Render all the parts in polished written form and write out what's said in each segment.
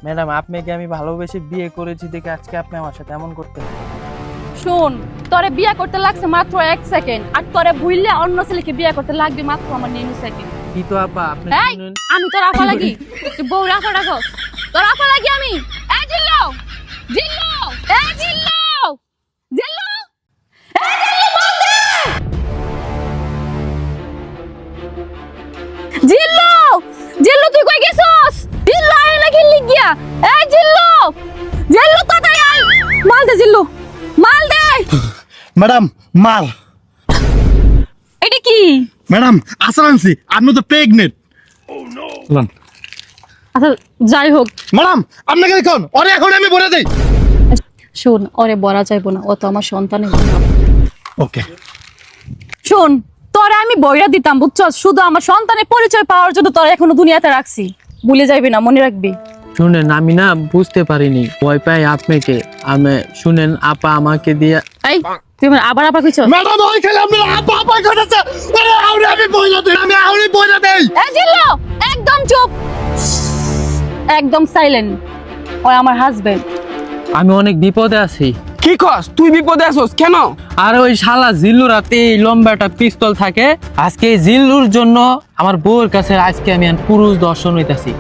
Madam আপনাকে আমি ভালোবেসে বিয়ে করেছি দেখে আজকে আপনি আমার সাথে এমন করতে। শুন, তোরে বিয়ে করতে লাগছে মাত্র 1 সেকেন্ড, আর তোরে ভুললে অন্য ছেলেকে বিয়ে করতে লাগবে মাত্র আমার 9 সেকেন্ড। কি তো আপা আপনি এই, শুনুন। আমি তোর আপা লাগি? তুই বউ রাখা রাখো, তোর আপা লাগি আমি? এই জিল্লু, জিল্লু, এই জিল্লু, জিল্লু, এই জিল্লু বল দে! জিল্লু, জিল্লু তুই কই গেছস? জিল্লু আয় না গিল্লি গিয়া। এই জিল্লু, জিল্লু তাড়াতাড়ি আয়, মাল দে জিল্লু, মাল দে। ম্যাডাম মাল। এটা কি? ম্যাডাম আসার আনছি, আপনি তো প্রেগনেন্ট। আচ্ছা যাই হোক, ম্যাডাম আপনাকে দেখুন, ওরে এখন আমি বলে দেই। শোন, ওরে বলা যাইবো না, ও তো আমার সন্তানের জন্য। ওকে। শোন, তোরে আমি বইরা দিতাম বুঝছস, শুধু আমার সন্তানের পরিচয় পাওয়ার জন্য তোরা এখনো দুনিয়াতে রাখছি। ভুলে যাইবি না, মনে রাখবি। শুনেন আমি না বুঝতে পারিনি, ভয় পাই আপনাকে। আমি শুনেন আপা আমাকে দিয়ে। এই তুই আবার আবার কইছস? ম্যাডাম ওই খেলে আপনি আপা আপা করেছে। ওরে আউরে আমি বইলা দেই, আমি আউরে বইলা দেই। এই জিল্লু, একদম চুপ, একদম সাইলেন্ট। ও আমার হাজবেন্ড। আমি অনেক বিপদে আছি। কি কস? তুই বিপদে আছিস কেন? আর ওই শালা জিল্লুর হাতে এই লম্বা একটা পিস্তল থাকে। আজকে এই জিল্লুর জন্য আমার বউয়ের কাছে আজকে আমি পুরুষ দর্শন হইতাছি।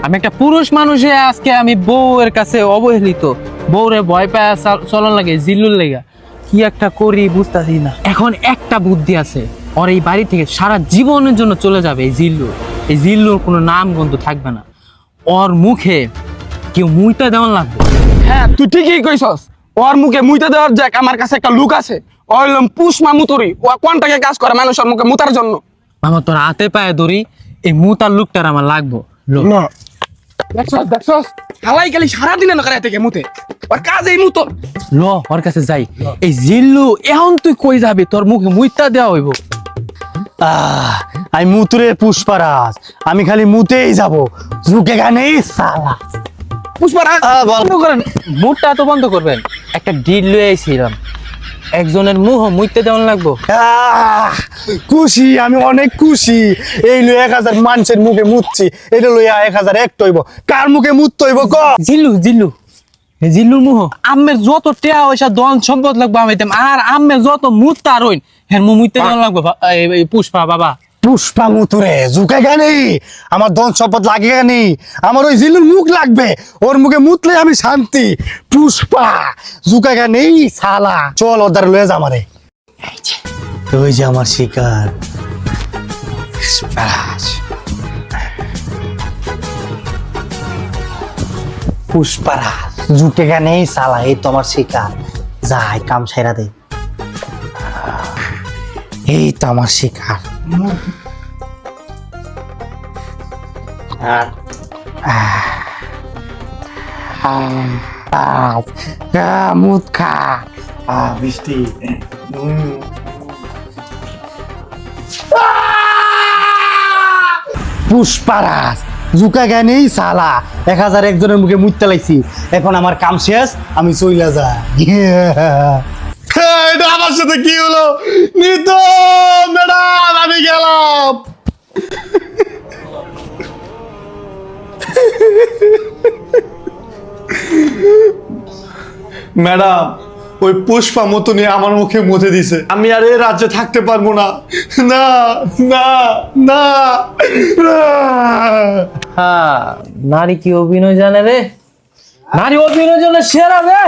আমি একটা পুরুষ মানুষে আজকে আমি বউয়ের কাছে অবহেলিত। বউরে ভয় পায় চলন লাগে জিল্লুর লেগা। কি একটা করি বুঝতাছি না। এখন একটা বুদ্ধি আছে, ওর এই বাড়ি থেকে সারা জীবনের জন্য চলে যাবে এই জিল্লু। এই জিল্লুর কোনো নাম গন্ধ থাকবে না। ওর মুখে কেউ মুইটা দেওয়ান লাগবে। হ্যাঁ তুই ঠিকই কইছস। ওর মুখে মুইতে দেওয়ার যাক আমার কাছে একটা লুক আছে। ওইলম পুষ মামুতরি ও কোনটাকে কাজ করে মানুষের মুখে মুতার জন্য। মামা তোর হাতে পায়ে ধরি, এই মুতার লুকটার আমার লাগবো। লো। না দেখছস হালাই গেলি সারাদিন না করে থেকে মুতে। ওর কাজ এই মুতো। ল ওর কাছে যাই। এই জিল্লু এখন তুই কই যাবি? তোর মুখে মুইতা দেওয়া হইব। আমি মুতুরে পুষ্পারাজ, আমি খালি মুতেই যাব, ঝুঁকে গানেই সালা। পুষ্পারা বন্ধ করেন, মুখটা তো বন্ধ করবেন। একটা ডিল লয়ে আইছিলাম, একজনের মুহ মুইতে দেওয়ান লাগবো। খুশি, আমি অনেক খুশি। এই লই 1000 মানুষের মুখে মুতছি, এটা লইয়া 1001 হইব। কার মুখে মুততে হইব ক? জিল্লু জিল্লু এই জিল্লুর মুহ আম্মের যত টেয়া পয়সা দন সম্পদ লাগবো আমি দিতাম। আর আম্মে যত মুত্তা রইন হ্যাঁ মুইতে দেওয়ান লাগবো। এই পুষ্পা বাবা, পুষ্পা মুতুরে ঝুঁকে গানি, আমার ধন সম্পদ লাগে গানি, আমার ওই জিলুর মুখ লাগবে, ওর মুখে মুতলে আমি শান্তি। পুষ্পা ঝুঁকে গানি সালা, চল ওদের লয়ে যা আমারে। ওই যে আমার শিকার পুষ্পারাজ। পুষ্পারাজ ঝুঁকে গানি সালা, এই তো আমার শিকার। যাই কাম সেরা দে, এই তো আমার শিকার। মুদ খা বৃষ্টি। পুষ্পারাজ জুকা জ্ঞানেই সালা, 1001 জনের মুখে মুইতে লাইছি। এখন আমার কাম শেষ, আমি চইলা যাই। এটা আমার সাথে কি হলো? নিত ম্যাডাম আমি গেলাম। ম্যাডাম ওই পুষ্পা মতনই আমার মুখে মুতে দিছে, আমি আর এই রাজ্যে থাকতে পারবো না। না না না। হ্যাঁ নারী কি অভিনয় জানে রে? নারী অভিনয় জানে সেরা রে।